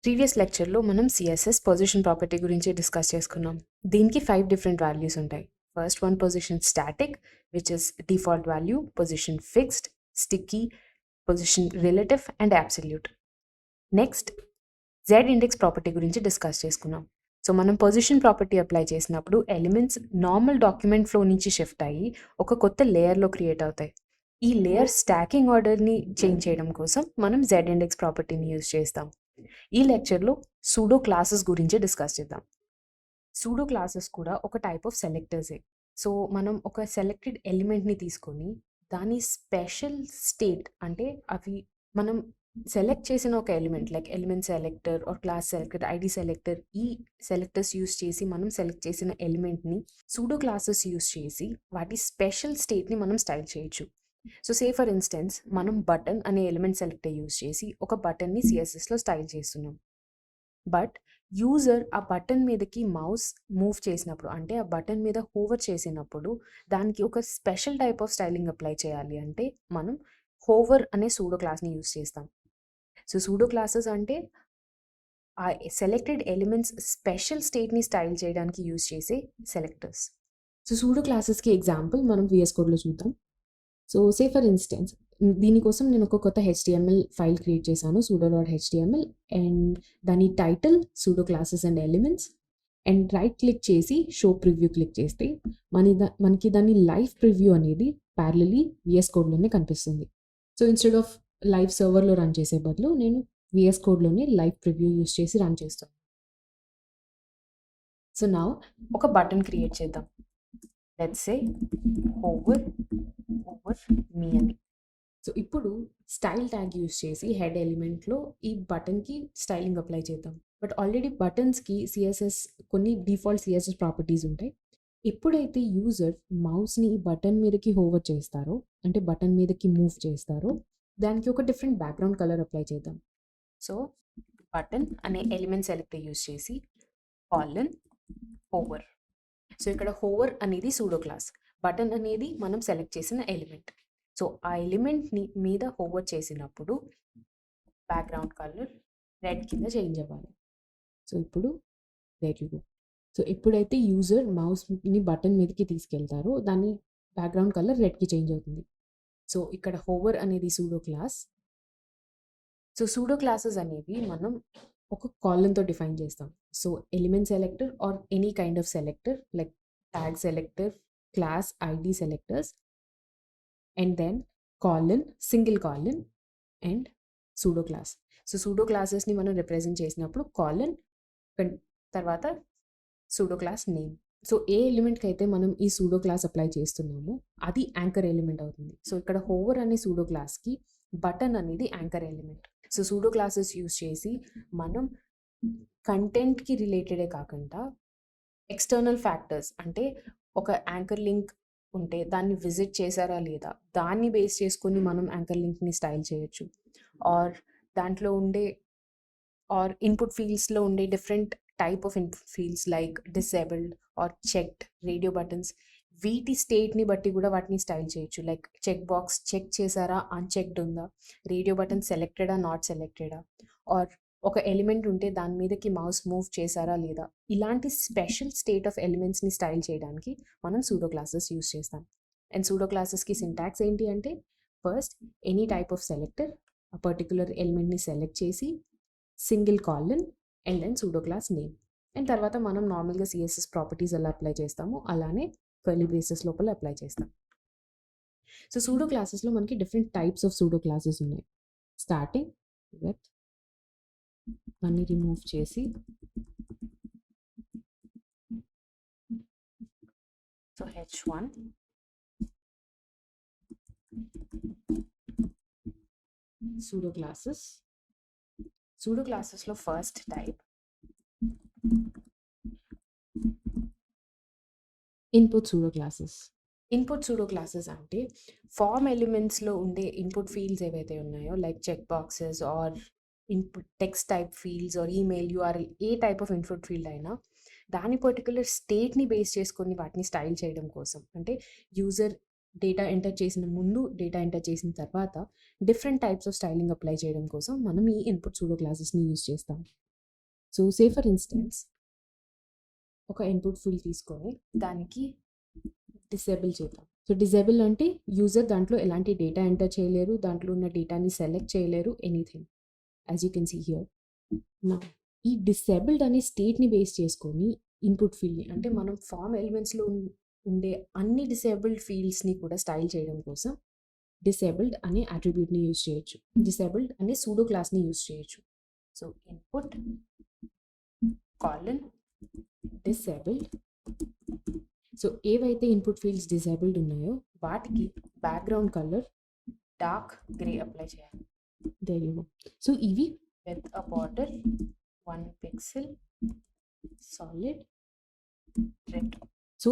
Previous లెక్చర్లో మనం CSS position property గురించి డిస్కస్ చేసుకున్నాం. దీనికి 5 డిఫరెంట్ వాల్యూస్ ఉంటాయి. First one position static, which is default value, position fixed, sticky, position relative and absolute. Next Z index property గురించి discuss చేసుకున్నాం. So మనం position property apply చేసినప్పుడు ఎలిమెంట్స్ నార్మల్ డాక్యుమెంట్ ఫ్లో నుంచి shift అయ్యి ఒక కొత్త లేయర్లో క్రియేట్ అవుతాయి. ఈ లేయర్ స్టాకింగ్ ఆర్డర్ని చేంజ్ చేయడం కోసం మనం జెడ్ ఇండెక్స్ ప్రాపర్టీని యూజ్ చేస్తాం. ఈ లెక్చర్లో సూడో క్లాసెస్ గురించి డిస్కస్ చేద్దాం. సూడో క్లాసెస్ కూడా ఒక టైప్ ఆఫ్ సెలెక్టర్సే. సో మనం ఒక సెలెక్టెడ్ ఎలిమెంట్ని తీసుకొని దాని స్పెషల్ స్టేట్, అంటే అవి మనం సెలెక్ట్ చేసిన ఒక element like element selector or class selector, ID selector, ఈ సెలెక్టర్స్ యూస్ చేసి మనం సెలెక్ట్ చేసిన ఎలిమెంట్ని సూడో క్లాసెస్ యూస్ చేసి వాటి స్పెషల్ స్టేట్ని మనం స్టైల్ చేయొచ్చు. సో సే ఫర్ ఇన్స్టెన్స్ మనం బటన్ అనే ఎలిమెంట్ సెలెక్టర్ యూస్ చేసి ఒక బటన్ని సిఎస్ఎస్లో స్టైల్ చేస్తున్నాం. బట్ యూజర్ ఆ బటన్ మీదకి మౌస్ మూవ్ చేసినప్పుడు, అంటే ఆ బటన్ మీద హోవర్ చేసినప్పుడు దానికి ఒక special type of styling apply చేయాలి అంటే మనం హోవర్ అనే సూడో క్లాస్ని యూస్ చేస్తాం. సో సూడో క్లాసెస్ అంటే ఆ సెలెక్టెడ్ ఎలిమెంట్స్ స్పెషల్ స్టేట్ని స్టైల్ చేయడానికి యూస్ చేసే సెలెక్టర్స్. సో సూడో క్లాసెస్కి ఎగ్జాంపుల్ మనం విఎస్ కోడ్లో చూద్దాం. సో సే ఫర్ ఇన్స్టెన్స్ దీనికోసం నేను ఒక కొత్త HTML ఫైల్ క్రియేట్ చేశాను, sudo.html, అండ్ దాని title pseudo classes and elements, and right click చేసి షో ప్రివ్యూ క్లిక్ చేస్తే మనకి దాని లైవ్ ప్రివ్యూ అనేది ప్యారలీ విఎస్ కోడ్లోనే కనిపిస్తుంది. సో ఇన్స్టెడ్ ఆఫ్ లైవ్ సర్వర్లో రన్ చేసే బదులు నేను విఎస్ కోడ్లోనే లైవ్ ప్రివ్యూ యూస్ చేసి రన్ చేస్తాను. సో నా ఒక బటన్ క్రియేట్ చేద్దాం. లెట్స్ సే ఓవర్ మీ అని. సో ఇప్పుడు స్టైల్ ట్యాగ్ యూస్ చేసి హెడ్ ఎలిమెంట్లో ఈ బటన్కి స్టైలింగ్ అప్లై చేద్దాం. బట్ ఆల్రెడీ బటన్స్కి సిఎస్ఎస్ కొన్ని డిఫాల్ట్ సిఎస్ఎస్ ప్రాపర్టీస్ ఉంటాయి. ఎప్పుడైతే యూజర్ మౌస్ని ఈ బటన్ మీదకి హోవర్ చేస్తారో, అంటే బటన్ మీదకి మూవ్ చేస్తారో, దానికి ఒక డిఫరెంట్ బ్యాక్గ్రౌండ్ కలర్ అప్లై చేద్దాం. సో బటన్ అనే ఎలిమెంట్ సెలెక్టర్ యూస్ చేసి కాలన్ హోవర్. సో ఇక్కడ హోవర్ అనేది సూడో క్లాస్, బటన్ అనేది మనం సెలెక్ట్ చేసిన ఎలిమెంట్. సో ఆ ఎలిమెంట్ని మీద హోవర్ చేసినప్పుడు బ్యాక్గ్రౌండ్ కలర్ రెడ్ కింద చేంజ్ అవ్వాలి. సో ఇప్పుడు రెడ్ గో. సో ఎప్పుడైతే యూజర్ మౌస్ని బటన్ మీదకి తీసుకెళ్తారో దాని బ్యాక్గ్రౌండ్ కలర్ రెడ్కి చేంజ్ అవుతుంది. సో ఇక్కడ హోవర్ అనేది pseudo class. So pseudo classes అనేవి మనం ఒక కాలన్తో డిఫైన్ చేస్తాం. So element selector or any kind of selector like tag selector, class ID selectors, and then colon, single colon and pseudo class. So pseudo క్లాసెస్ని మనం represent చేసినప్పుడు colon తర్వాత pseudo class name. So ఏ ఎలిమెంట్కి అయితే మనం ఈ pseudo class apply చేస్తున్నామో అది anchor element అవుతుంది. సో ఇక్కడ హోవర్ అనే సూడో క్లాస్కి బటన్ అనేది anchor element. So pseudo classes use చేసి మనం కంటెంట్కి రిలేటెడే కాకుండా ఎక్స్టర్నల్ ఫ్యాక్టర్స్, అంటే ఒక యాంకర్ లింక్ ఉంటే దాన్ని విజిట్ చేశారా లేదా దాన్ని బేస్ చేసుకొని మనం యాంకర్ లింక్ని స్టైల్ చేయొచ్చు. ఆర్ దాంట్లో ఉండే ఆర్ ఇన్పుట్ ఫీల్డ్స్లో ఉండే different type of input fields like disabled or checked, radio buttons, వీటి స్టేట్ని బట్టి కూడా వాటిని స్టైల్ చేయొచ్చు. లైక్ చెక్ బాక్స్ చెక్ చేశారా, అన్చెక్డ్ ఉందా, రేడియో బటన్ సెలెక్టెడా నాట్ సెలెక్టెడా, ఆర్ ఒక ఎలిమెంట్ ఉంటే దాని మీదకి మౌస్ మూవ్ చేశారా లేదా, ఇలాంటి స్పెషల్ స్టేట్ ఆఫ్ ఎలిమెంట్స్ని స్టైల్ చేయడానికి మనం సూడో క్లాసెస్ యూస్ చేస్తాం. అండ్ సూడో క్లాసెస్కి సింటాక్స్ ఏంటి అంటే first any type of selector ఆ పర్టికులర్ ఎలిమెంట్ని సెలెక్ట్ చేసి single colon and then pseudo class name, and తర్వాత మనం నార్మల్గా సిఎస్ఎస్ ప్రాపర్టీస్ ఎలా అప్లై చేస్తామో అలానే కర్లీ బ్రేసెస్ లోపల అప్లై చేస్తాం. సో సూడో క్లాసెస్లో మనకి different types of pseudo classes ఉన్నాయి. స్టార్టింగ్ విత్ అన్ని రిమూవ్ చేసి, so H1 pseudo classes. Pseudo క్లాసెస్లో first type input pseudo classes. Input pseudo classes అంటే ఫామ్ ఎలిమెంట్స్లో ఉండే ఇన్పుట్ ఫీల్డ్స్ ఏవైతే ఉన్నాయో like check boxes or input text type fields are email URL, A type of input field అయినా దాని particular స్టేట్ని base చేసుకొని వాటిని స్టైల్ చేయడం కోసం, అంటే యూజర్ డేటా ఎంటర్ చేసిన ముందు, డేటా ఎంటర్ చేసిన తర్వాత different types of styling apply చేయడం కోసం మనం ఈ ఇన్పుట్ సూడో క్లాసెస్ని యూజ్ చేస్తాం. సో సే ఫర్ ఇన్స్టెన్స్ ఒక ఇన్పుట్ ఫీల్డ్ తీసుకొని దానికి డిసేబుల్ చేద్దాం. సో డిసేబుల్ అంటే యూజర్ దాంట్లో ఎలాంటి డేటా ఎంటర్ చేయలేరు, దాంట్లో ఉన్న డేటాని సెలెక్ట్ చేయలేరు, anything, as you can see here. నా ఈ డిసేబుల్డ్ అనే స్టేట్ని బేస్ చేసుకొని ఇన్పుట్ ఫీల్డ్ని, అంటే మనం ఫామ్ ఎలిమెంట్స్లో ఉండే అన్ని డిసేబుల్డ్ ఫీల్డ్స్ని కూడా స్టైల్ చేయడం కోసం డిసేబుల్డ్ అనే అట్రిబ్యూట్ని యూజ్ చేయొచ్చు, డిసేబుల్డ్ అనే సూడో క్లాస్ని యూజ్ చేయొచ్చు. So input colon disabled. So ఏవైతే ఇన్పుట్ ఫీల్డ్స్ డిసేబుల్డ్ ఉన్నాయో వాటికి background colour dark grey apply చేయాలి. There you go. సో ఇవి with a border 1 pixel solid red. So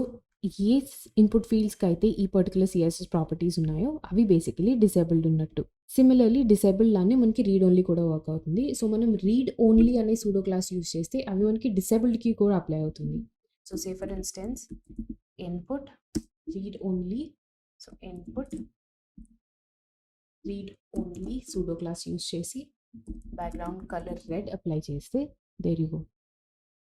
ఏ ఇన్పుట్ ఫీల్డ్స్కి అయితే ఈ పర్టికులర్ సిఎస్ఎస్ ప్రాపర్టీస్ ఉన్నాయో అవి బేసికలీ డిసేబుల్డ్ ఉన్నట్టు. సిమిలర్లీ డిసేబుల్డ్ లానే మనకి రీడ్ ఓన్లీ కూడా వర్క్ అవుతుంది. సో మనం రీడ్ ఓన్లీ అనే సూడో క్లాస్ యూజ్ చేస్తే అవి మనకి డిసేబుల్డ్కి కూడా అప్లై అవుతుంది. So say for instance input read only. So input read only pseudo class use చేసి బ్యాక్గ్రౌండ్ కలర్ రెడ్ అప్లై చేస్తే దేర్ యు గో.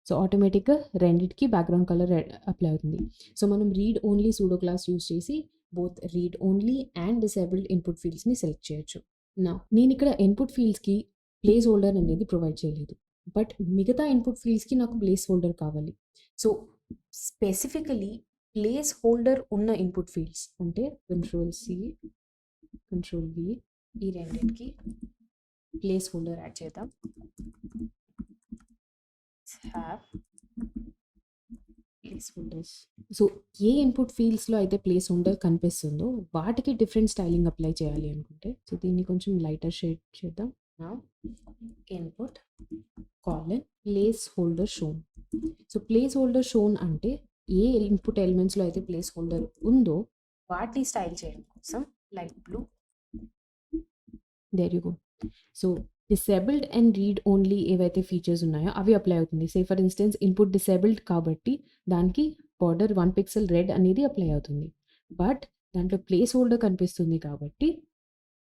సో ఆటోమేటిక్గా రెండిటికి బ్యాక్గ్రౌండ్ కలర్ రెడ్ అప్లై అవుతుంది. సో మనం read only pseudo class use చేసి both read only and disabled input ఫీల్డ్స్ని select చేయొచ్చు. నేను ఇక్కడ ఇన్పుట్ ఫీల్డ్స్కి ప్లేస్ హోల్డర్ అనేది ప్రొవైడ్ చేయలేదు, బట్ మిగతా ఇన్పుట్ ఫీల్డ్స్కి నాకు ప్లేస్ హోల్డర్ కావాలి. సో స్పెసిఫికలీ ప్లేస్ హోల్డర్ ఉన్న ఇన్పుట్ ఫీల్డ్స్ అంటే Ctrl+C Ctrl+V ఈ రెండింటికి ప్లేస్ హోల్డర్ యాడ్ చేద్దాం. Have placeholders. సో ఏ ఇన్పుట్ ఫీల్డ్స్లో అయితే ప్లేస్ హోల్డర్ కనిపిస్తుందో వాటికి డిఫరెంట్ స్టైలింగ్ అప్లై చేయాలి అనుకుంటే, సో దీన్ని కొంచెం లైటర్ షేడ్ చేద్దాం. నా input colon place holder shown. So place holder shown అంటే ఏ ఇన్పుట్ ఎలిమెంట్స్లో అయితే ప్లేస్ హోల్డర్ ఉందో వాటిని స్టైల్ చేయడం కోసం light blue. There you go. So disabled and read only ఏవైతే ఫీచర్స్ ఉన్నాయో అవి అప్లై అవుతుంది. Say for instance input disabled కాబట్టి దానికి బార్డర్ 1 pixel రెడ్ అనేది అప్లై అవుతుంది. బట్ దాంట్లో ప్లేస్ హోల్డర్ కనిపిస్తుంది కాబట్టి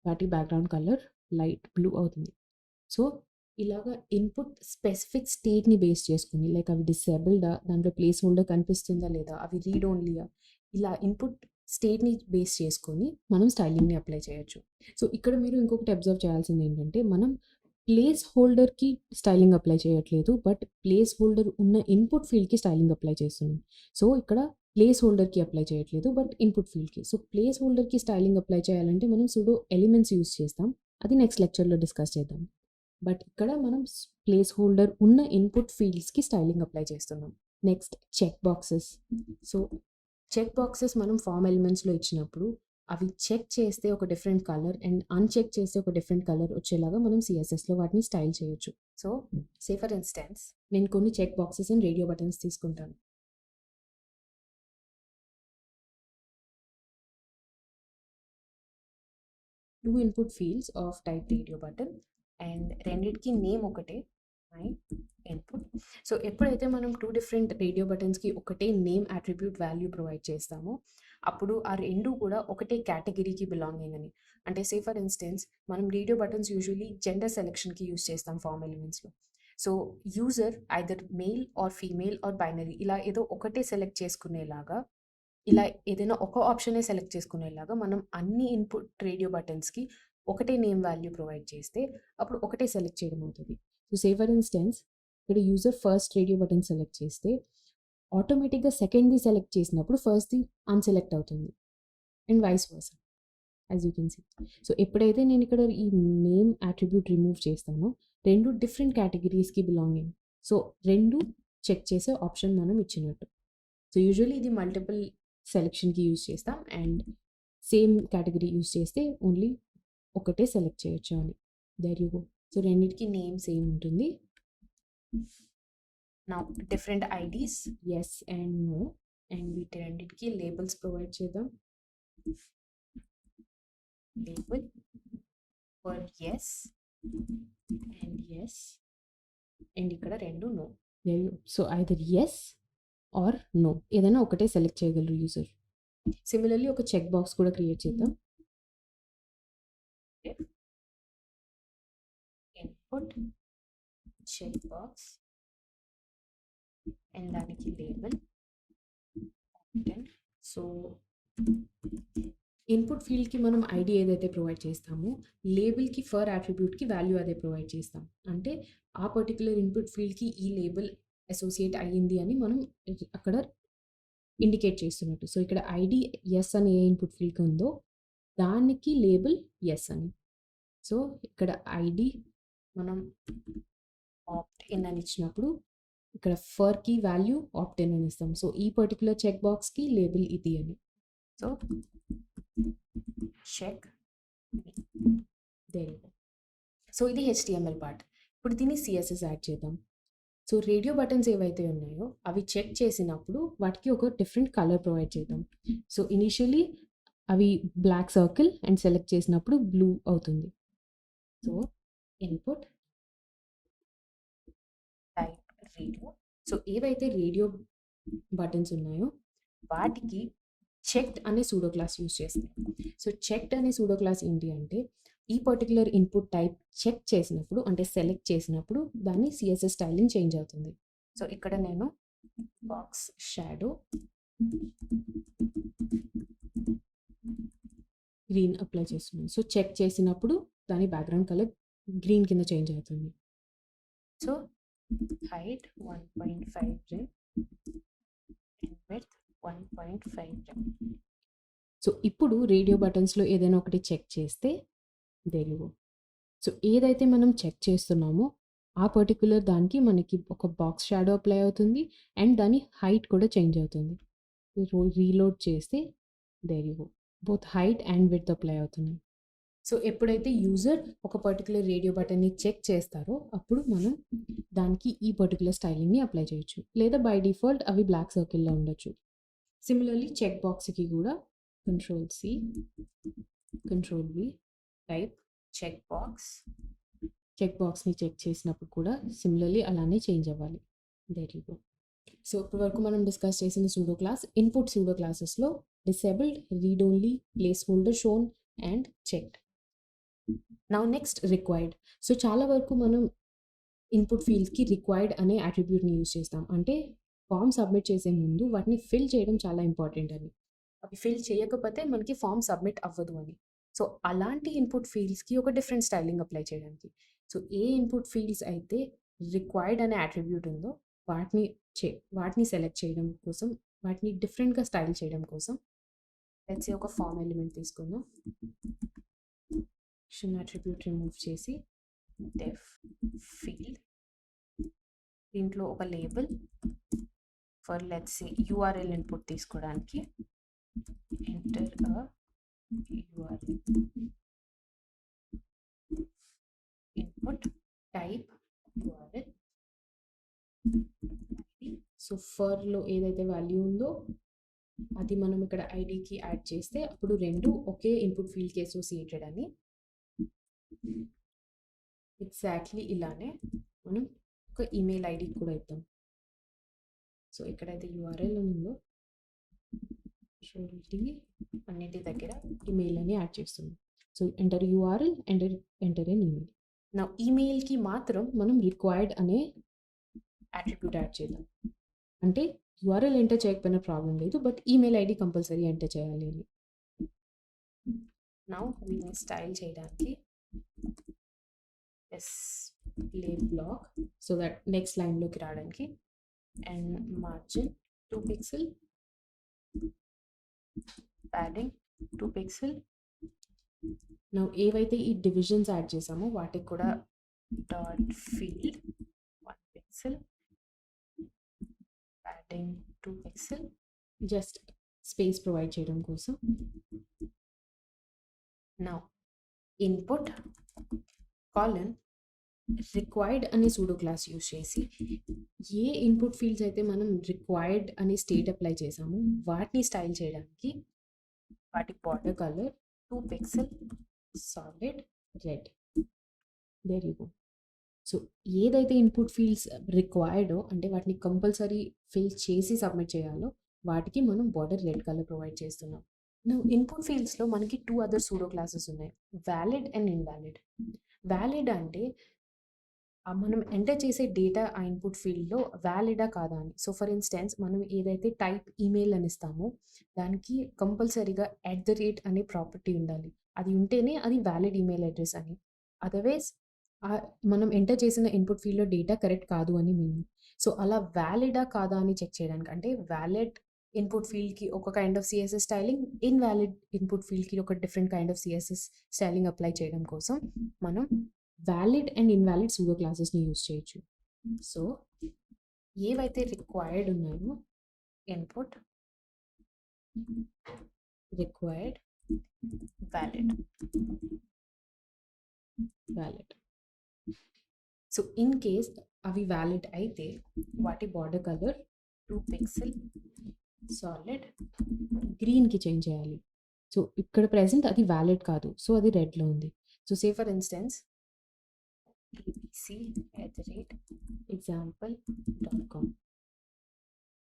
వాటి బ్యాక్గ్రౌండ్ కలర్ లైట్ బ్లూ అవుతుంది. సో ఇలాగా ఇన్పుట్ స్పెసిఫిక్ స్టేట్ని బేస్ చేసుకుని, లైక్ అవి డిసేబుల్డా, దాంట్లో ప్లేస్ హోల్డర్ కనిపిస్తుందా లేదా, అవి రీడ్ ఓన్లీయా, ఇలా ఇన్పుట్ స్టేట్ని బేస్ చేసుకొని మనం స్టైలింగ్ని అప్లై చేయొచ్చు. సో ఇక్కడ మీరు ఇంకొకటి అబ్జర్వ్ చేయాల్సింది ఏంటంటే మనం ప్లేస్ హోల్డర్కి స్టైలింగ్ అప్లై చేయట్లేదు, బట్ ప్లేస్ హోల్డర్ ఉన్న ఇన్పుట్ ఫీల్డ్కి స్టైలింగ్ అప్లై చేస్తున్నాం. సో ఇక్కడ ప్లేస్ హోల్డర్కి అప్లై చేయట్లేదు, బట్ ఇన్పుట్ ఫీల్డ్కి. సో ప్లేస్ హోల్డర్కి స్టైలింగ్ అప్లై చేయాలంటే మనం సూడో ఎలిమెంట్స్ యూజ్ చేస్తాం, అది నెక్స్ట్ లెక్చర్లో డిస్కస్ చేద్దాం. బట్ ఇక్కడ మనం ప్లేస్ హోల్డర్ ఉన్న ఇన్పుట్ ఫీల్డ్స్కి స్టైలింగ్ అప్లై చేస్తున్నాం. Next check boxes. So check boxes మనం ఫామ్ ఎలిమెంట్స్లో ఇచ్చినప్పుడు అవి చెక్ చేస్తే ఒక డిఫరెంట్ కలర్ అండ్ అన్చెక్ చేస్తే ఒక డిఫరెంట్ కలర్ వచ్చేలాగా మనం సిఎస్ఎస్లో వాటిని స్టైల్ చేయొచ్చు. సో సే ఫర్ ఇన్స్టెన్స్ నేను కొన్ని check boxes and radio buttons తీసుకుంటాను. Two input fields of type radio button and రెండిటికి నేమ్ ఒకటే, మై ఇన్పుట్. సో ఎప్పుడైతే మనం 2 డిఫరెంట్ రేడియో బటన్స్కి ఒకటే నేమ్ అట్రిబ్యూట్ వాల్యూ ప్రొవైడ్ చేస్తామో అప్పుడు ఆ రెండు కూడా ఒకటే కేటగిరీకి బిలాంగింగ్ అని. అంటే సే ఫర్ ఇన్స్టెన్స్ మనం రేడియో బటన్స్ యూజువలీ జెండర్ సెలెక్షన్కి యూజ్ చేస్తాం ఫామ్ ఎలిమెంట్స్లో. So user either male or female or binary ఇలా ఏదో ఒకటే సెలెక్ట్ చేసుకునేలాగా, ఇలా ఏదైనా ఒక ఆప్షనే సెలెక్ట్ చేసుకునేలాగా మనం అన్ని ఇన్పుట్ రేడియో బటన్స్కి ఒకటే నేమ్ వాల్యూ ప్రొవైడ్ చేస్తే అప్పుడు ఒకటే సెలెక్ట్ చేయడం అవుతుంది. సో సే ఫర్ ఇన్స్టెన్స్ ఇక్కడ user first radio button select చేస్తే ఆటోమేటిక్గా సెకండ్ది సెలెక్ట్ చేసినప్పుడు ఫస్ట్ది అన్సెలెక్ట్ అవుతుంది and vice versa, as you can see. So ఎప్పుడైతే నేను ఇక్కడ ఈ నేమ్ అట్రిబ్యూట్ రిమూవ్ చేస్తానో రెండు డిఫరెంట్ కేటగిరీస్కి బిలాంగింగ్, సో రెండు చెక్ చేసే ఆప్షన్ మనం ఇచ్చినట్టు. సో యూజువల్లీ ఇది మల్టిపుల్ సెలెక్షన్కి యూజ్ చేస్తాం అండ్ సేమ్ కేటగిరీ యూజ్ చేస్తే ఓన్లీ ఒకటే సెలెక్ట్ చేయొచ్చు అని. There you go. సో రెండింటికి నేమ్ సేమ్ ఉంటుంది. నా different IDs yes and no, and వీటి రెండింటికి లేబుల్స్ ప్రొవైడ్ చేద్దాం. Label for yes and yes and ఇక్కడ రెండు no. So either yes or no ఏదైనా ఒకటే సెలెక్ట్ చేయగలరు యూజర్. సిమిలర్లీ ఒక చెక్ బాక్స్ కూడా క్రియేట్ చేద్దాం. ఇన్పుట్ చెక్ బాక్స్ అండ్ దానికి లేబుల్. సో ఇన్పుట్ ఫీల్డ్కి మనం ఐడి ఏదైతే ప్రొవైడ్ చేస్తామో లేబుల్కి ఫర్ అట్రిబ్యూట్కి వాల్యూ అదే ప్రొవైడ్ చేస్తాం. అంటే ఆ పర్టికులర్ ఇన్పుట్ ఫీల్డ్కి ఈ లేబుల్ అసోసియేట్ అయ్యింది అని మనం అక్కడ ఇండికేట్ చేస్తున్నట్టు. సో ఇక్కడ ఐడి ఎస్ అని ఏ ఇన్పుట్ ఫీల్డ్కి ఉందో దానికి లేబుల్ ఎస్ అని. సో ఇక్కడ ఐడి మనం ఆప్ట్ ఇన్ అని ఇచ్చినప్పుడు ఇక్కడ ఫర్కి వాల్యూ ఆప్ట్ ఇన్ అని ఇస్తాం. సో ఈ పర్టికులర్ చెక్ బాక్స్కి లేబుల్ ఇది అని. So check there. సో ఇది HTML పార్ట్. ఇప్పుడు దీన్ని CSS యాడ్ చేద్దాం. సో రేడియో బటన్స్ ఏవైతే ఉన్నాయో అవి చెక్ చేసినప్పుడు వాటికి ఒక డిఫరెంట్ కలర్ ప్రొవైడ్ చేద్దాం. సో ఇనిషియలీ అవి బ్లాక్ సర్కిల్ అండ్ సెలెక్ట్ చేసినప్పుడు బ్లూ అవుతుంది. So input type radio. So ఏవైతే రేడియో బటన్స్ ఉన్నాయో వాటికి చెక్డ్ అనే సూడో క్లాస్ యూజ్ చేస్తాం. సో చెక్డ్ అనే సూడో క్లాస్ ఏంటి అంటే ఈ పర్టికులర్ ఇన్పుట్ టైప్ చెక్ చేసినప్పుడు అంటే సెలెక్ట్ చేసినప్పుడు దాన్ని CSS స్టైలింగ్ చేంజ్ అవుతుంది. సో ఇక్కడ నేను బాక్స్ షాడో గ్రీన్ అప్లై చేస్తున్నాను. సో చెక్ చేసినప్పుడు దాని బ్యాక్గ్రౌండ్ కలర్ గ్రీన్ కింద చేంజ్ అవుతుంది. So height 1.5 rem and width 1.5 rem. So ఇప్పుడు రేడియో బటన్స్లో ఏదైనా ఒకటి చెక్ చేస్తే దేనివో. సో ఏదైతే మనం చెక్ చేస్తున్నామో ఆ పర్టికులర్ దానికి మనకి ఒక బాక్స్ షాడో అప్లై అవుతుంది అండ్ దాని హైట్ కూడా చేంజ్ అవుతుంది. రీలోడ్ చేస్తే దేనివో both height and width apply అవుతున్నాయి. సో ఎప్పుడైతే యూజర్ ఒక పర్టికులర్ రేడియో బటన్ని చెక్ చేస్తారో అప్పుడు మనం దానికి ఈ పర్టికులర్ స్టైలింగ్ని అప్లై చేయొచ్చు. లేదా బై డిఫాల్ట్ అవి బ్లాక్ సర్కిల్లో ఉండొచ్చు. సిమిలర్లీ చెక్ బాక్స్కి కూడా Ctrl+C Ctrl+V type check box. Check బాక్స్ని చెక్ చేసినప్పుడు కూడా సిమిలర్లీ అలానే చేంజ్ అవ్వాలి. There you go. సో ఇప్పటి వరకు మనం డిస్కస్ చేసిన సూడో క్లాస్ ఇన్పుట్ సూడో క్లాసెస్లో disabled, read only, placeholder shown and checked. Now next required. So చాలా వరకు మనం ఇన్పుట్ ఫీల్డ్స్కి రిక్వైర్డ్ అనే అట్రిబ్యూట్ని యూజ్ చేస్తాం. అంటే ఫామ్ సబ్మిట్ చేసే ముందు వాటిని ఫిల్ చేయడం చాలా ఇంపార్టెంట్ అని. అవి ఫిల్ చేయకపోతే మనకి ఫామ్ సబ్మిట్ అవ్వదు అని. సో అలాంటి ఇన్పుట్ ఫీల్డ్స్కి ఒక డిఫరెంట్ స్టైలింగ్ అప్లై చేయడానికి. సో ఏ ఇన్పుట్ ఫీల్డ్స్ అయితే రిక్వైర్డ్ అనే అట్రిబ్యూట్ ఉందో వాటిని సెలెక్ట్ చేయడం కోసం, వాటిని డిఫరెంట్గా స్టైల్ చేయడం కోసం లెట్స్ సే ఒక ఫామ్ ఎలిమెంట్ తీసుకుందాం. అట్రిబ్యూట్ రిమూవ్ చేసి డెఫ్ ఫీల్డ్, దీంట్లో ఒక label for let's say URL input తీసుకోవడానికి enter URL input type URL. So ఫర్లో ఏదైతే వాల్యూ ఉందో అది మనం ఇక్కడ ఐడికి యాడ్ చేస్తే అప్పుడు రెండు ఒకే ఇన్పుట్ ఫీల్డ్కి అసోసియేటెడ్ అని. ఎగ్జాక్ట్లీ ఇలానే మనం ఒక ఈమెయిల్ ఐడి కూడా ఇద్దాం. సో ఎక్కడైతే URL ఉందో అన్నిటి దగ్గర ఈమెయిల్ అని యాడ్ చేస్తున్నాం. సో ఎంటర్ URL, ఎంటర్ ఎన్ ఈమెయిల్. నా ఈమెయిల్కి మాత్రం మనం రిక్వైర్డ్ అనే అట్రిబ్యూట్ యాడ్ చేద్దాం. అంటే URL ఎంటర్ చేయకపోయినా ప్రాబ్లం లేదు, but email ID compulsory enter చేయాలి అని. నౌ వీటిని స్టైల్ చేయడానికి display block so that next లైన్లోకి రావడానికి and margin 2 pixel, padding 2 pixel. Now ఏవైతే ఈ డివిజన్స్ యాడ్ చేసామో వాటికి కూడా dot field 1 pixel, padding 2 pixel, just space provide చేయడం కోసం. నౌ ఇన్పుట్ కాలన్ రిక్వైర్డ్ అనే సూడో క్లాస్ యూజ్ చేసి ఏ ఇన్పుట్ ఫీల్డ్స్ అయితే మనం రిక్వైర్డ్ అనే స్టేట్ అప్లై చేసామో వాటిని స్టైల్ చేయడానికి వాటి border colour 2 pixel solid red. There you go. So ఏదైతే ఇన్పుట్ ఫీల్డ్స్ రిక్వైర్డో అంటే వాటిని కంపల్సరీ ఫిల్ చేసి సబ్మిట్ చేయాలో వాటికి మనం బార్డర్ రెడ్ కలర్ ప్రొవైడ్ చేస్తున్నాం. ఇన్పుట్ ఫీల్డ్స్లో మనకి 2 అదర్ సూడో క్లాసెస్ ఉన్నాయి, వ్యాలిడ్ అండ్ ఇన్వాలిడ్. వ్యాలిడ్ అంటే మనం ఎంటర్ చేసే డేటా ఆ ఇన్పుట్ ఫీల్డ్లో వ్యాలిడా కాదా అని. సో ఫర్ ఇన్స్టెన్స్ మనం ఏదైతే టైప్ ఈమెయిల్ అని ఇస్తామో దానికి కంపల్సరీగా @ అనే ప్రాపర్టీ ఉండాలి. అది ఉంటేనే అది వ్యాలిడ్ ఈమెయిల్ అడ్రస్ అని. అదర్వైజ్ మనం ఎంటర్ చేసిన ఇన్పుట్ ఫీల్డ్లో డేటా కరెక్ట్ కాదు అని మీనింగ్. సో అలా వ్యాలిడా కాదా అని చెక్ చేయడానికి, అంటే వ్యాలిడ్ ఇన్పుట్ ఫీల్డ్కి ఒక kind of CSS styling, invalid input ఫీల్డ్కి ఒక different kind of CSS styling apply చేయడం కోసం మనం వ్యాలిడ్ అండ్ ఇన్వాలిడ్ సూడో క్లాసెస్ని యూజ్ చేయొచ్చు. సో ఏవైతే రిక్వైర్డ్ ఉన్నాయో input, required, valid, valid. So in case అవి వ్యాలిడ్ అయితే వాటి బార్డర్ కలర్ 2 పిక్సెల్ సాలిడ్ గ్రీన్కి చేంజ్ చేయాలి. సో ఇక్కడ ప్రెసెంట్ అది వ్యాలిడ్ కాదు, సో అది రెడ్లో ఉంది. So say for instance abc@example.com.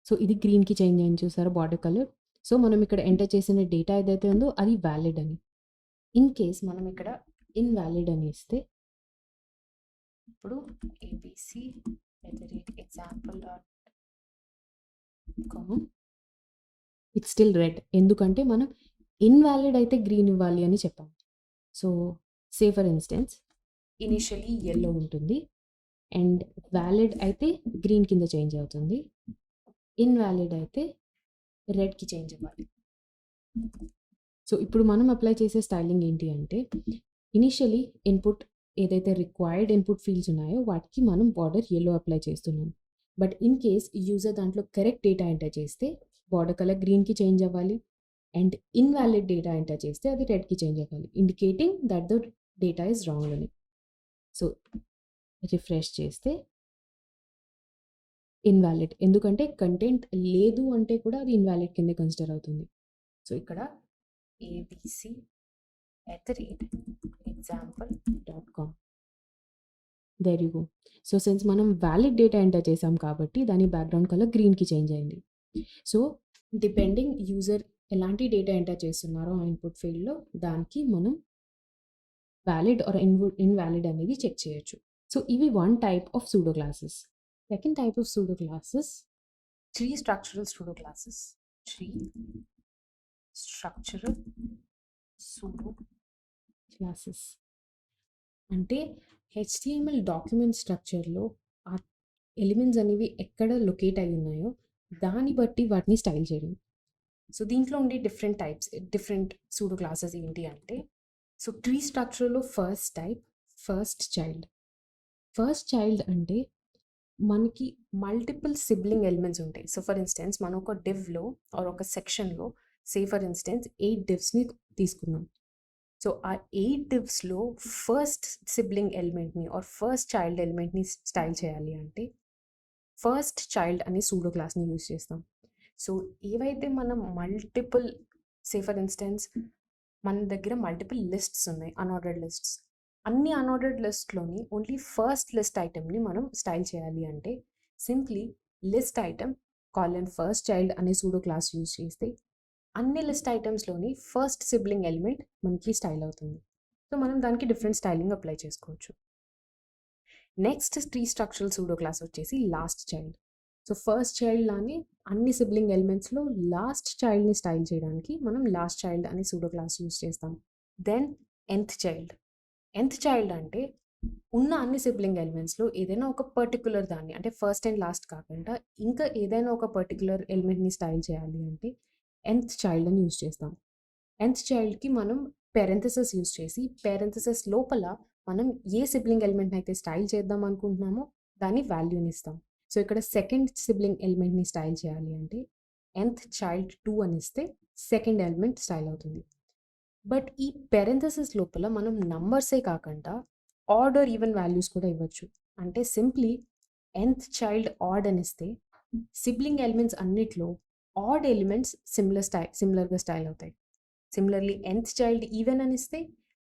So ఇది గ్రీన్కి చేంజ్ అయ్యింది చూసారా బార్డర్ కలర్. సో మనం ఇక్కడ ఎంటర్ చేసిన డేటా ఏదైతే ఉందో అది వ్యాలిడ్ అని. ఇన్ కేస్ మనం ఇక్కడ ఇన్వాలిడ్ అని ఇస్తే ఇప్పుడు abc@example.com ఇట్స్ స్టిల్ రెడ్, ఎందుకంటే మనం ఇన్వాలిడ్ అయితే గ్రీన్ ఇవ్వాలి అని చెప్పాం. So say for instance initially yellow ఉంటుంది అండ్ వ్యాలిడ్ అయితే గ్రీన్ కింద చేంజ్ అవుతుంది, ఇన్వాలిడ్ అయితే రెడ్కి చేంజ్ అవ్వాలి. సో ఇప్పుడు మనం అప్లై చేసే స్టైలింగ్ ఏంటి అంటే ఇనిషియలీ ఇన్పుట్ ఏదైతే రిక్వైర్డ్ ఇన్పుట్ ఫీల్డ్స్ ఉన్నాయో వాటికి మనం బార్డర్ ఎల్లో అప్లై చేస్తున్నాం. బట్ ఇన్ కేస్ యూజర్ దాంట్లో కరెక్ట్ డేటా ఎంటర్ చేస్తే బార్డర్ కలర్ గ్రీన్కి చేంజ్ అవ్వాలి అండ్ ఇన్వాలిడ్ డేటా ఎంటర్ చేస్తే అది రెడ్కి చేంజ్ అవ్వాలి, indicating that the data is wrong అని. సో రిఫ్రెష్ చేస్తే ఇన్వాలిడ్, ఎందుకంటే కంటెంట్ లేదు అంటే కూడా అది ఇన్వాలిడ్ కింద కన్సిడర్ అవుతుంది. సో ఇక్కడ abc@example.com. There you go. So since మనం వ్యాలిడ్ డేటా ఎంటర్ చేసాం కాబట్టి దాని బ్యాక్గ్రౌండ్ కలర్ గ్రీన్కి చేంజ్ అయింది. సో డిపెండింగ్ యూజర్ ఎలాంటి డేటా ఎంటర్ చేస్తున్నారో ఆ ఇన్పుట్ ఫీల్డ్లో దానికి మనం వ్యాలిడ్ ఆర్ ఇన్వాలిడ్ అనేది చెక్ చేయొచ్చు. సో ఇవి one type of pseudo classes. Second type of pseudo classes 3 structural pseudo classes. 3 structural pseudo classes అంటే HTML డాక్యుమెంట్ స్ట్రక్చర్లో ఆ ఎలిమెంట్స్ అనేవి ఎక్కడ లొకేట్ అయి ఉన్నాయో దాన్ని బట్టి వాటిని స్టైల్ చేయడం. సో దీంట్లో ఉండే different types, different pseudo classes ఏంటి అంటే, సో ట్రీ స్ట్రక్చర్లో first type first child. First child అంటే మనకి మల్టిపుల్ సిబ్లింగ్ ఎలిమెంట్స్ ఉంటాయి. సో ఫర్ ఇన్స్టెన్స్ మనం ఒక డివ్లో ఆర్ ఒక సెక్షన్లో సే ఫర్ ఇన్స్టెన్స్ 8 divsని తీసుకున్నాం. సో ఆ 8 divsలో ఫస్ట్ సిబ్లింగ్ ఎలిమెంట్ని ఆర్ ఫస్ట్ చైల్డ్ ఎలిమెంట్ని స్టైల్ చేయాలి అంటే ఫస్ట్ చైల్డ్ అనే సూడో క్లాస్ని యూజ్ చేస్తాం. సో ఏవైతే మనం మల్టిపుల్ సే ఫర్ ఇన్స్టెన్స్ మన దగ్గర మల్టిపుల్ లిస్ట్స్ ఉన్నాయి, అన్ఆర్డర్డ్ లిస్ట్స్. అన్ని అన్ఆర్డర్డ్ లిస్ట్లోని ఓన్లీ ఫస్ట్ లిస్ట్ ఐటమ్ని మనం స్టైల్ చేయాలి అంటే simply list item first child అనే సూడో క్లాస్ యూజ్ చేస్తే అన్ని లిస్ట్ ఐటమ్స్లోని ఫస్ట్ సిబ్లింగ్ ఎలిమెంట్ మనకి స్టైల్ అవుతుంది. సో మనం దానికి డిఫరెంట్ స్టైలింగ్ అప్లై చేసుకోవచ్చు. నెక్స్ట్ 3 స్ట్రక్చరల్ సూడో క్లాస్ వచ్చేసి last child. So first child లానే అన్ని సిబ్లింగ్ ఎలిమెంట్స్లో లాస్ట్ చైల్డ్ని స్టైల్ చేయడానికి మనం లాస్ట్ చైల్డ్ అనే సూడో క్లాస్ యూజ్ చేస్తాం. Then nth child. nth child అంటే ఉన్న అన్ని సిబ్లింగ్ ఎలిమెంట్స్లో ఏదైనా ఒక పర్టికులర్ దాన్ని, అంటే ఫస్ట్ అండ్ లాస్ట్ కాకుండా ఇంకా ఏదైనా ఒక పర్టికులర్ ఎలిమెంట్ని స్టైల్ చేయాలి అంటే nth చైల్డ్ అని యూజ్ చేస్తాం. nth చైల్డ్కి మనం పెరెంథసిస్ యూజ్ చేసి పెరెంథసిస్ లోపల మనం ఏ సిబ్లింగ్ ఎలిమెంట్ని అయితే స్టైల్ చేద్దాం అనుకుంటున్నామో దాన్ని వాల్యూని ఇస్తాం. సో ఇక్కడ సెకండ్ సిబ్లింగ్ ఎలిమెంట్ని స్టైల్ చేయాలి అంటే nth చైల్డ్ 2 అని ఇస్తే సెకండ్ ఎలిమెంట్ స్టైల్ అవుతుంది. బట్ ఈ పెరెంథసిస్ లోపల మనం నంబర్సే కాకుండా ఆడ్ ఆర్ ఈవెన్ వాల్యూస్ కూడా ఇవ్వచ్చు. అంటే సింప్లీ nth చైల్డ్ ఆడ్ అని ఇస్తే సిబ్లింగ్ ఎలిమెంట్స్ అన్నిట్లో ఆడ్ ఎలిమెంట్స్ సిమిలర్గా స్టైల్ అవుతాయి. సిమిలర్లీ nth చైల్డ్ ఈవెన్ అని ఇస్తే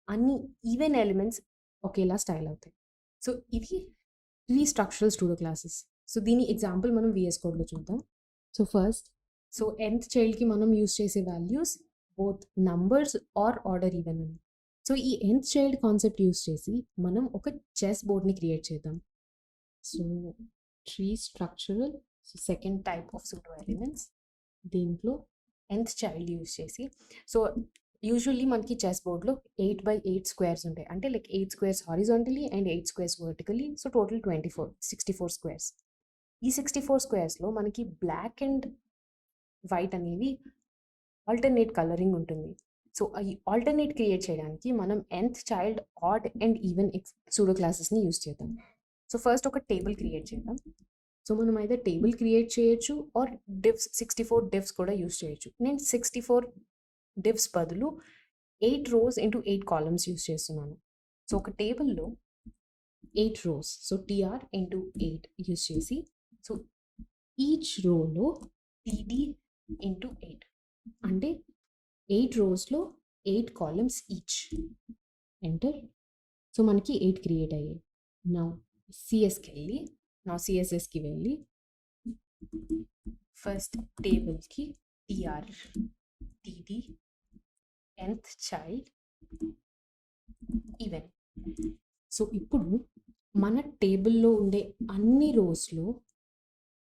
అన్ని ఈవెన్ ఎలిమెంట్స్ ఒకేలా స్టైల్ అవుతాయి. సో ఇది 3 స్ట్రక్చరల్ సూడో క్లాసెస్. సో దీని ఎగ్జాంపుల్ మనం VS కోడ్లో చూద్దాం. సో ఫస్ట్ సో nth చైల్డ్‌కి మనం యూజ్ చేసే values both numbers or order even అని. సో ఈ nth చైల్డ్ కాన్సెప్ట్ యూజ్ చేసి మనం ఒక చెస్ బోర్డ్‌ని క్రియేట్ చేద్దాం. So tree structural second type of pseudo elements దీంట్లో nth చైల్డ్ యూజ్ చేసి సో యూజువల్లీ మనకి చెస్ బోర్డ్‌లో 8x8 స్క్వేర్స్ ఉంటాయి. అంటే like 8 squares horizontally and 8 squares vertically. So total 64 squares. ఈ 64 స్క్వేర్స్‌లో మనకి బ్లాక్ అండ్ వైట్ అనేవి ఆల్టర్నేట్ కలరింగ్ ఉంటుంది. సో ఈ ఆల్టర్నేట్ క్రియేట్ చేయడానికి మనం nth child odd and even pseudo క్లాసెస్‌ని యూజ్ చేద్దాం. సో ఫస్ట్ ఒక టేబుల్ క్రియేట్ చేద్దాం. సో మనం అయితే టేబుల్ క్రియేట్ చేయొచ్చు ఆర్ డివ్స్ 64 డివ్స్ కూడా యూజ్ చేయొచ్చు. నేను 64 డివ్స్ బదులు 8 రోస్ ఇంటూ 8 కాలమ్స్ యూజ్ చేస్తున్నాను. సో ఒక టేబుల్‌లో 8 rows so TR into 8 use చేసి సో ఈచ్ రోలో టీడీ ఇంటూ 8 అంటే 8 రోస్‌లో 8 కాలమ్స్ ఈచ్. ఎంటర్. సో మనకి 8 క్రియేట్ అయ్యాయి. నౌ సిఎస్ఎస్కి వెళ్ళి ఫస్ట్ టేబుల్కి TR TD nth child even. So ఇప్పుడు మన టేబుల్లో ఉండే అన్ని రోస్‌లో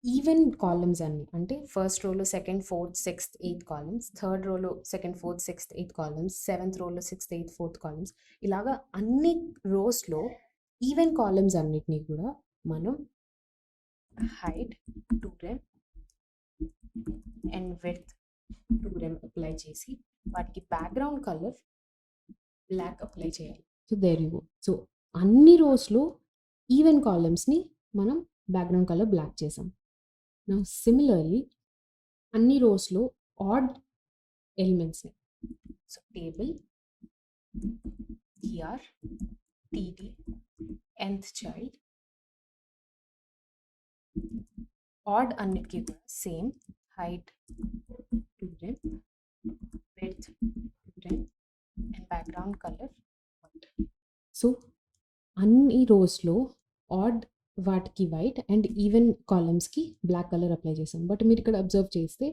ఈవెన్ కాలమ్స్ అన్ని అంటే ఫస్ట్ రోలో second, fourth, sixth, eighth columns, third రోలో second, fourth, sixth, eighth columns, seventh రోలో సిక్స్త్, ఎయిత్, ఫోర్త్ కాలమ్స్ ఇలాగా అన్ని రోస్‌లో ఈవెన్ కాలమ్స్ అన్నిటిని కూడా మనం height 2 rem and width 2 rem apply చేసి వాటికి బ్యాక్గ్రౌండ్ కలర్ బ్లాక్ అప్లై చేయాలి. So there you go. So అన్ని రోస్‌లో ఈవెన్ కాలమ్స్‌ని మనం బ్యాక్గ్రౌండ్ కలర్ బ్లాక్ చేసాం. నౌ సిమిలర్లీ అన్ని రోస్‌లో ఆడ్ ఎలిమెంట్స్‌ని so table TR TD nth child odd అన్నిటికీ కూడా same height 2 rem width 2 rem and background colour white. So అన్ని రోస్‌లో ఆడ్ వాటికి వైట్ అండ్ ఈవెన్ కాలమ్స్‌కి బ్లాక్ కలర్ అప్లై చేసాం. బట్ మీరు ఇక్కడ అబ్జర్వ్ చేస్తే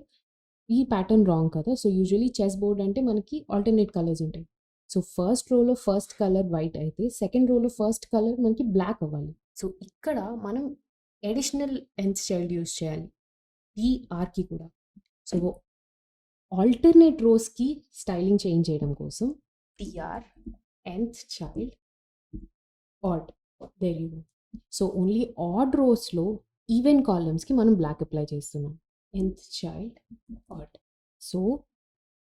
ఈ ప్యాటర్న్ రాంగ్ కదా. సో యూజువల్లీ చెస్ బోర్డ్ అంటే మనకి ఆల్టర్నేట్ కలర్స్ ఉంటాయి. సో ఫస్ట్ రోలో ఫస్ట్ కలర్ వైట్ అయితే సెకండ్ రోలో ఫస్ట్ కలర్ మనకి బ్లాక్ అవ్వాలి. సో ఇక్కడ మనం అడిషనల్ nth చైల్డ్ యూజ్ చేయాలి టీఆర్‌కి కూడా. సో ఆల్టర్నేట్ రోస్‌కి స్టైలింగ్ చేంజ్ చేయడం కోసం TR nth child odd. There you go. So only odd రోస్‌లో ఈవెన్ కాలమ్స్‌కి మనం బ్లాక్ అప్లై చేస్తున్నాం. nth child odd. సో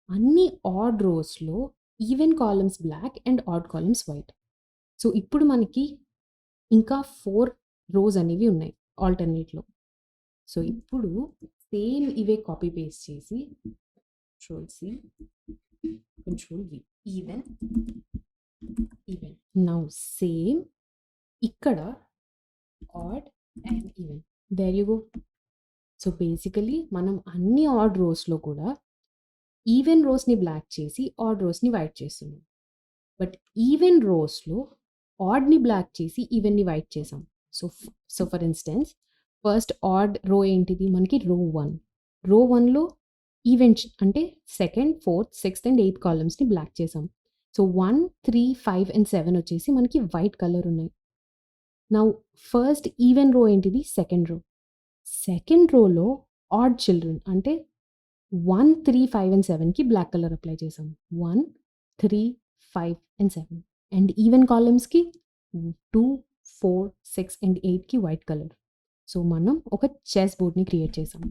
అన్ని ఆడ్ రోస్‌లో even columns black and odd columns white. So ఇప్పుడు మనకి ఇంకా 4 రోస్ అనేవి ఉన్నాయి ఆల్టర్నేట్‌లో. సో ఇప్పుడు సేమ్ ఇవే కాపీ పేస్ట్ చేసి control C control V even now same ఇక్కడ odd and even. There you go. So basically మనం అన్ని ఆడ్ రోస్‌లో కూడా ఈవెన్ రోస్‌ని బ్లాక్ చేసి ఆడ్ రోస్‌ని వైట్ చేస్తున్నాం. బట్ ఈవెన్ రోస్‌లో ఆడ్‌ని బ్లాక్ చేసి ఈవెన్‌ని వైట్ చేసాం. So for instance first odd row ఏంటిది మనకి రో 1. రో 1లో ఈవెన్ అంటే second, fourth, sixth and eighth కాలమ్స్‌ని బ్లాక్ చేసాం. సో 1, 3, 5 అండ్ 7 వచ్చేసి మనకి వైట్ కలర్ ఉన్నాయి. నౌ ఫస్ట్ ఈవెన్ రో ఏంటిది సెకండ్ రో. సెకండ్ రోలో ఆడ్ చిల్డ్రన్ అంటే 1, 3, 5 అండ్ 7కి బ్లాక్ కలర్ అప్లై చేసాం. 1, 3, 5 అండ్ 7 అండ్ ఈవెన్ కాలమ్స్‌కి 2, 4, 6 అండ్ 8కి వైట్ కలర్. సో మనం ఒక చెస్ బోర్డ్‌ని క్రియేట్ చేసాం.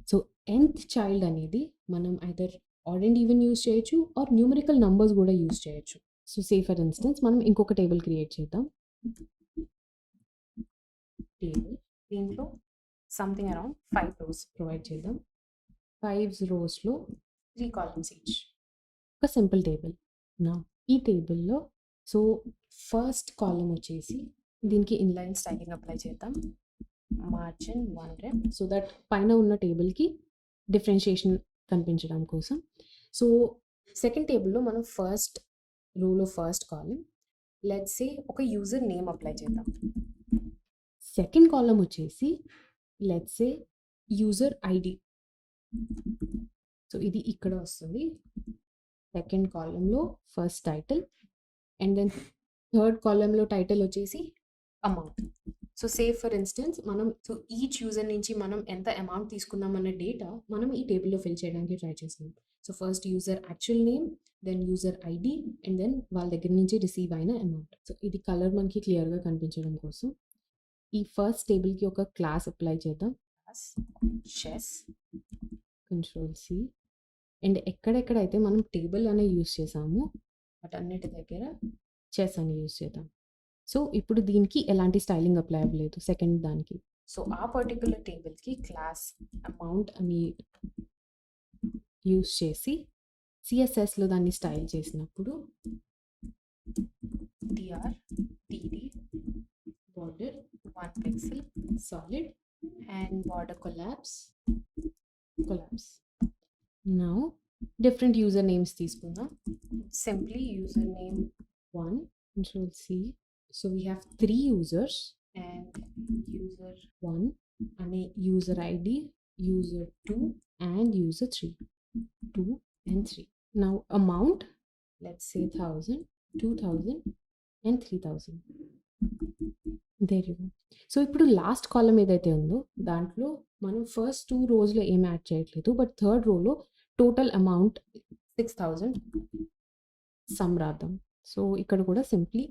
సో nth చైల్డ్ అనేది మనం either odd and even use చేయొచ్చు ఆర్ న్యూమరికల్ నంబర్స్ కూడా యూజ్ చేయొచ్చు. సో సే ఫర్ ఇన్స్టెన్స్ మనం ఇంకొక టేబుల్ క్రియేట్ చేద్దాం. టేబుల్ దీంట్లో సంథింగ్ అరౌండ్ 5 రోస్ ప్రొవైడ్ చేద్దాం. 5 రోస్‌లో 3 కాలమ్స్ ఈచ్. ఒక సింపుల్ టేబుల్. నా ఈ టేబుల్‌లో సో ఫస్ట్ కాలమ్ వచ్చేసి దీనికి ఇన్లైన్ స్టైలింగ్ అప్లై చేద్దాం. మార్జిన్ 1 రెమ్ సో దట్ పైన ఉన్న టేబుల్‌కి డిఫరెన్షియేషన్ కనిపించడం కోసం. సో సెకండ్ టేబుల్‌లో మనం ఫస్ట్ రోలో ఫస్ట్ కాలమ్ లెట్స్ సే ఒక యూజర్ నేమ్ అప్లై చేద్దాం. సెకండ్ కాలమ్ వచ్చేసి let's say user ID so ఇది ఇక్కడ వస్తుంది. సెకండ్ కాలమ్‌లో first title and then third కాలమ్‌లో టైటిల్ వచ్చేసి అమౌంట్. సో ఫర్ ఇన్స్టెన్స్ మనం ఈచ్ యూజర్ నుంచి మనం ఎంత అమౌంట్ తీసుకున్నాం అన్న డేటా మనం ఈ టేబుల్‌లో ఫిల్ చేయడానికి ట్రై చేస్తున్నాం. So first user actual name, then user ID and then వాళ్ళ దగ్గర నుంచి రిసీవ్ అయిన అమౌంట్. సో ఇది కలర్ మనకి క్లియర్‌గా కనిపించడం కోసం ఈ ఫస్ట్ టేబుల్‌కి ఒక క్లాస్ అప్లై చేద్దాం. క్లాస్ చెస్ కంట్రోల్-C అండ్ ఎక్కడెక్కడైతే మనం టేబుల్ అనే యూజ్ చేసామో వాటన్నిటి దగ్గర చెస్ అని యూజ్ చేద్దాం. సో ఇప్పుడు దీనికి ఎలాంటి స్టైలింగ్ అప్లై అవ్వలేదు సెకండ్ దానికి. సో ఆ పర్టికులర్ టేబుల్కి క్లాస్ అమౌంట్ అని యూజ్ చేసి సిఎస్ఎస్లో దాన్ని స్టైల్ చేసినప్పుడు TR TD border 1 pixel solid and border collapse. Now different usernames తీసుకుందాం. Simply username 1 control-C. So we have 3 users and user 1 and user ID, user 2 and user 3. 2 and 3. Now amount, let's say 1000, 2000 and 3000. There you go. So ఇప్పుడు last column ఏదైతే ఉందో దాంట్లో మనం first 2 రోస్‌లో ఏం add చేయట్లేదు. But third రోలో total amount 6000 sum రాద్దాం. So ఇక్కడ కూడా simply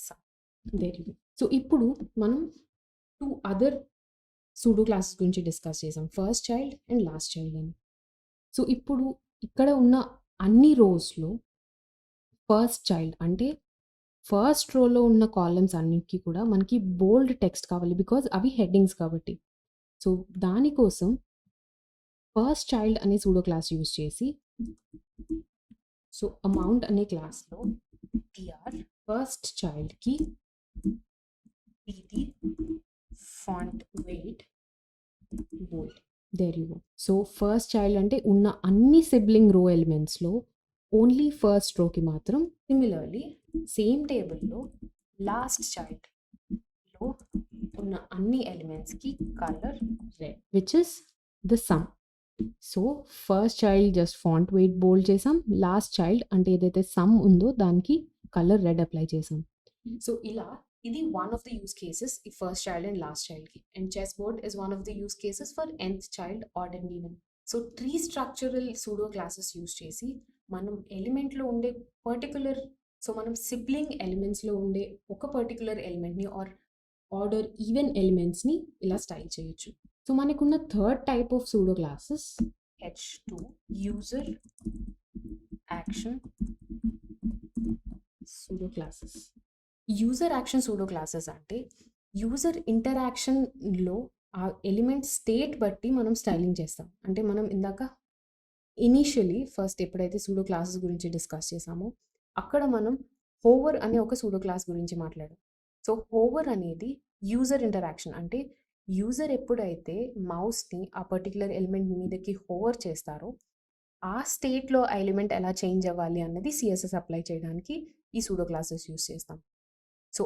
sum. There you go. So ఇప్పుడు మనం 2 అదర్ సూడో క్లాసెస్ గురించి డిస్కస్ చేసాం. First child and last child అని. సో ఇప్పుడు ఇక్కడ ఉన్న అన్ని రోస్‌లో ఫస్ట్ చైల్డ్ అంటే ఫస్ట్ రోలో ఉన్న కాలమ్స్ అన్నిటికీ కూడా మనకి బోల్డ్ టెక్స్ట్ కావాలి బికాజ్ అవి హెడ్డింగ్స్ కాబట్టి. సో దానికోసం ఫస్ట్ చైల్డ్ అనే సూడో క్లాస్ యూజ్ చేసి సో అమౌంట్ అనే క్లాస్లో టిఆర్ ఫస్ట్ చైల్డ్కి TT font weight bold. There you go. So first child అంటే ఉన్న అన్ని సిబ్లింగ్ రో ఎలిమెంట్స్లో ఓన్లీ ఫస్ట్ రోకి మాత్రం సిమిలర్లీ సేమ్ టేబుల్లో లాస్ట్ చైల్డ్లో ఉన్న అన్ని ఎలిమెంట్స్కి colour red which is the sum. So first child just font weight bold చేసాం. లాస్ట్ చైల్డ్ అంటే ఏదైతే సమ్ ఉందో దానికి కలర్ రెడ్ అప్లై చేసాం. సో ఇలా ఇది one of the use cases ఈ ఫస్ట్ చైల్డ్ అండ్ లాస్ట్ చైల్డ్కి. And chess board is one of the use cases for nth child odd and even. So tree structural pseudo classes use చేసి మనం ఎలిమెంట్లో ఉండే particular so మనం sibling ఎలిమెంట్స్లో ఉండే ఒక particular ఎలిమెంట్ని are order even ఎలిమెంట్స్ని ఇలా style చేయొచ్చు. So మనకున్న third type of pseudo classes H2 user action pseudo classes. User action pseudo classes అంటే యూజర్ ఇంటరాక్షన్లో ఆ ఎలిమెంట్ స్టేట్ బట్టి మనం స్టైలింగ్ చేస్తాం. అంటే మనం ఇందాక ఇనీషియలీ ఫస్ట్ ఎప్పుడైతే సూడో క్లాసెస్ గురించి డిస్కస్ చేసామో అక్కడ మనం హోవర్ అనే ఒక సూడో క్లాస్ గురించి మాట్లాడాం. సో హోవర్ అనేది యూజర్ ఇంటరాక్షన్ అంటే యూజర్ ఎప్పుడైతే మౌస్ని ఆ పర్టికులర్ ఎలిమెంట్ మీదకి హోవర్ చేస్తారో ఆ స్టేట్లో ఆ ఎలిమెంట్ ఎలా చేంజ్ అవ్వాలి అన్నది సిఎస్ఎస్ అప్లై చేయడానికి ఈ సూడో క్లాసెస్ యూస్ చేస్తాం. సో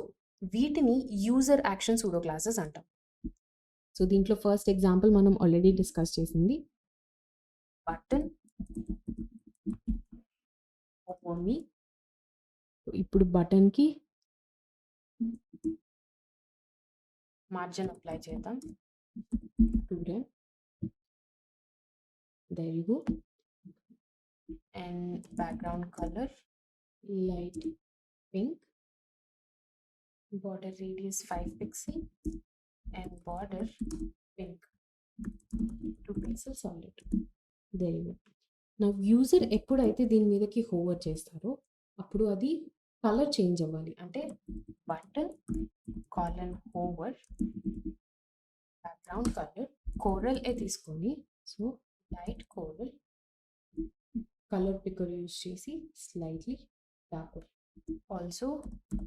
వీటిని యూజర్ యాక్షన్ సూడో క్లాసెస్ అంటాం. సో దీంట్లో ఫస్ట్ ఎగ్జాంపుల్ మనం ఆల్రెడీ డిస్కస్ చేసింది బటన్ మీ. ఇప్పుడు బటన్కి మార్జిన్ అప్లై చేద్దాం 2 there you go and background color light pink, border radius 5 pixel and border pink 2 pixel solid. there you go. now user ఎప్పుడైతే దీని మీదకి hover చేస్తారో అప్పుడు అది కలర్ చేంజ్ అవ్వాలి. అంటే button colon hover background colour coral తీసుకొని so light coral colour picker use చేసి స్లైట్లీ డార్కర్. ఆల్సో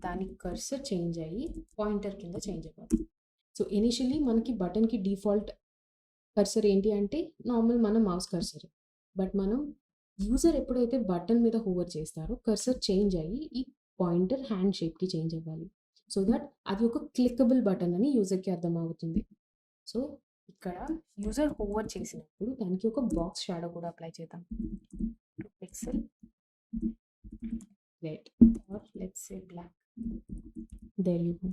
దాని కర్సర్ చేంజ్ అయ్యి పాయింటర్ కింద చేంజ్ అవ్వాలి. సో ఇనిషియలీ మనకి బటన్కి డిఫాల్ట్ కర్సర్ ఏంటి అంటే నార్మల్ మన మౌస్ కర్సర్. బట్ మనం యూజర్ ఎప్పుడైతే బటన్ మీద హోవర్ చేస్తారో కర్సర్ చేంజ్ అయ్యి ఈ పాయింటర్ హ్యాండ్ షేప్కి చేంజ్ అవ్వాలి. సో దట్ అది ఒక క్లిక్కబుల్ బటన్ అని యూజర్కి అర్థం అవుతుంది. సో ఇక్కడ యూజర్ హోవర్ చేసినప్పుడు దానికి ఒక బాక్స్ షాడో కూడా అప్లై చేద్దాం. Pixel red or let's say black. There you go.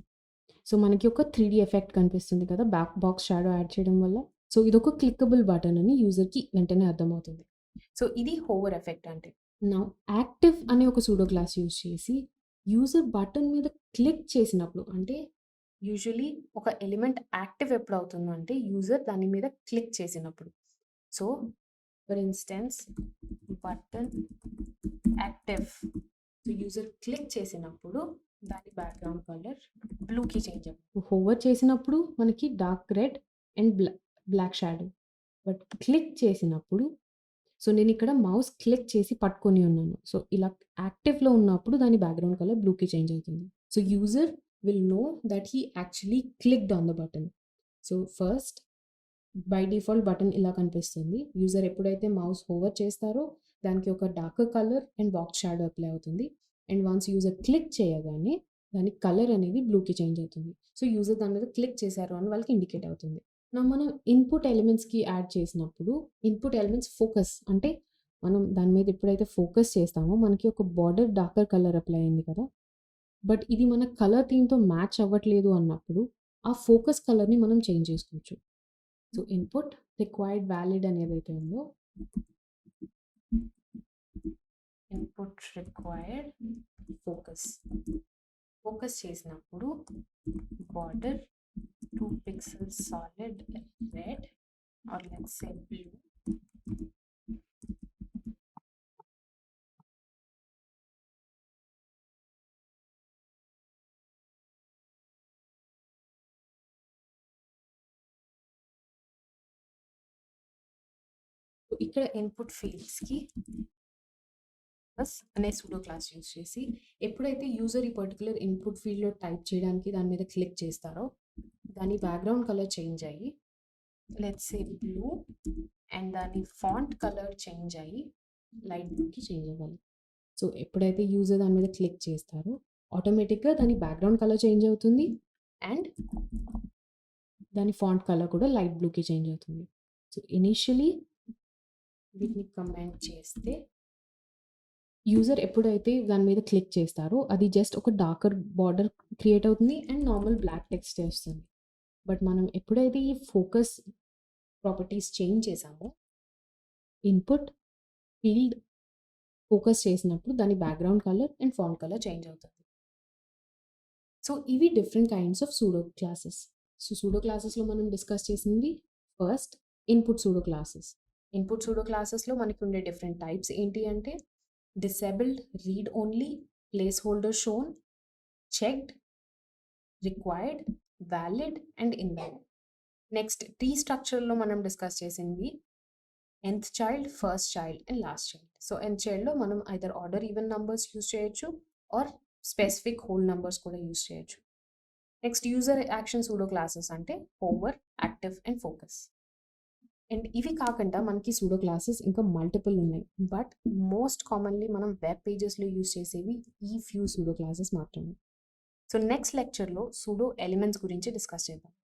So మనకి ఒక 3D ఎఫెక్ట్ కనిపిస్తుంది కదా బాక్స్ షాడో యాడ్ చేయడం వల్ల. సో ఇదొక క్లిక్కబుల్ బటన్ అని యూజర్కి వెంటనే అర్థమవుతుంది. సో ఇది హోవర్ ఎఫెక్ట్ అంటే. నా యాక్టివ్ అనే ఒక సూడో క్లాస్ యూజ్ చేసి యూజర్ బటన్ మీద క్లిక్ చేసినప్పుడు, అంటే యూజువలీ ఒక ఎలిమెంట్ యాక్టివ్ ఎప్పుడు అవుతుందో అంటే యూజర్ దాని మీద క్లిక్ చేసినప్పుడు. So for instance button active, so user click చేసినప్పుడు దాని బ్యాక్గ్రౌండ్ కలర్ బ్లూకి చేంజ్ అవుతుంది. హోవర్ చేసినప్పుడు మనకి dark red and black shadow, but click చేసినప్పుడు, సో నేను ఇక్కడ మౌస్ క్లిక్ చేసి పట్టుకొని ఉన్నాను. సో ఇలా యాక్టివ్లో ఉన్నప్పుడు దాని బ్యాక్గ్రౌండ్ కలర్ బ్లూకి చేంజ్ అవుతుంది. So user will know that he actually clicked on the button. So first by default button ఇలా కనిపిస్తుంది. యూజర్ ఎప్పుడైతే మౌస్ హోవర్ చేస్తారో దానికి ఒక dark colour and box shadow apply అవుతుంది. అండ్ వన్స్ యూజర్ క్లిక్ చేయగానే దాని కలర్ అనేది బ్లూకి చేంజ్ అవుతుంది. సో యూజర్ దాని మీద క్లిక్ చేశారు అని వాళ్ళకి ఇండికేట్ అవుతుంది. మనం ఇన్పుట్ ఎలిమెంట్స్కి యాడ్ చేసినప్పుడు ఇన్పుట్ ఎలిమెంట్స్ ఫోకస్, అంటే మనం దాని మీద ఎప్పుడైతే ఫోకస్ చేస్తామో మనకి ఒక బార్డర్ డార్కర్ కలర్ అప్లై అయింది కదా, బట్ ఇది మన కలర్ థీమ్తో మ్యాచ్ అవ్వట్లేదు అన్నప్పుడు ఆ ఫోకస్ కలర్ని మనం చేంజ్ చేసుకోవచ్చు. సో ఇన్పుట్ రిక్వైర్డ్ వ్యాలిడ్ అని ఏదైతే ఉందో, ఇన్పుట్ రిక్వైర్డ్ ఫోకస్ చేసినప్పుడు border 2 pixels solid red or let's say blue. ఇక్కడ ఇన్పుట్ ఫీల్డ్స్కి అనే సూడో క్లాస్ యూజ్ చేసి ఎప్పుడైతే యూజర్ ఈ పర్టికులర్ ఇన్పుట్ ఫీల్డ్లో టైప్ చేయడానికి దాని మీద క్లిక్ చేస్తారో దాని బ్యాక్గ్రౌండ్ కలర్ చేంజ్ అయ్యి లెట్స్ సే బ్లూ అండ్ దాని ఫాంట్ కలర్ చేంజ్ అయ్యి లైట్ బ్లూకి చేంజ్ అవ్వాలి. సో ఎప్పుడైతే యూజర్ దాని మీద క్లిక్ చేస్తారో ఆటోమేటిక్గా దాని బ్యాక్గ్రౌండ్ కలర్ చేంజ్ అవుతుంది అండ్ దాని ఫాంట్ కలర్ కూడా లైట్ బ్లూకి చేంజ్ అవుతుంది. సో ఇనిషియలీ వీటిని కమెంట్ చేస్తే యూజర్ ఎప్పుడైతే దాని మీద క్లిక్ చేస్తారో అది జస్ట్ ఒక డార్కర్ బార్డర్ క్రియేట్ అవుతుంది అండ్ నార్మల్ బ్లాక్ టెక్స్ట్ వస్తుంది. బట్ మనం ఎప్పుడైతే ఈ ఫోకస్ ప్రాపర్టీస్ చేంజ్ చేసామో ఇన్పుట్ ఫీల్డ్ ఫోకస్ చేసినప్పుడు దాని background colour and font colour change అవుతుంది. సో ఇవి different kinds of pseudo classes. So pseudo క్లాసెస్లో మనం డిస్కస్ చేసింది first input pseudo classes. Input pseudo క్లాసెస్లో మనకి ఉండే డిఫరెంట్ టైప్స్ ఏంటి అంటే disabled, read only, placeholder shown, checked, required, valid and invalid. Next T స్ట్రక్చర్లో మనం డిస్కస్ చేసింది nth child, first child and last child. So nth childలో మనం either order even numbers use చేయొచ్చు ఆర్ స్పెసిఫిక్ హోల్ నంబర్స్ కూడా use చేయొచ్చు. Next user action pseudo classes అంటే hover, active and focus. And ఇవి కాకుండా మనకి సూడో క్లాసెస్ ఇంకా మల్టిపుల్ ఉన్నాయి, బట్ మోస్ట్ కామన్లీ మనం వెబ్ పేజెస్లో యూజ్ చేసేవి ఈ ఫ్యూ సూడో క్లాసెస్ మాత్రమే. సో నెక్స్ట్ లెక్చర్లో సూడో ఎలిమెంట్స్ గురించి డిస్కస్ చేద్దాం.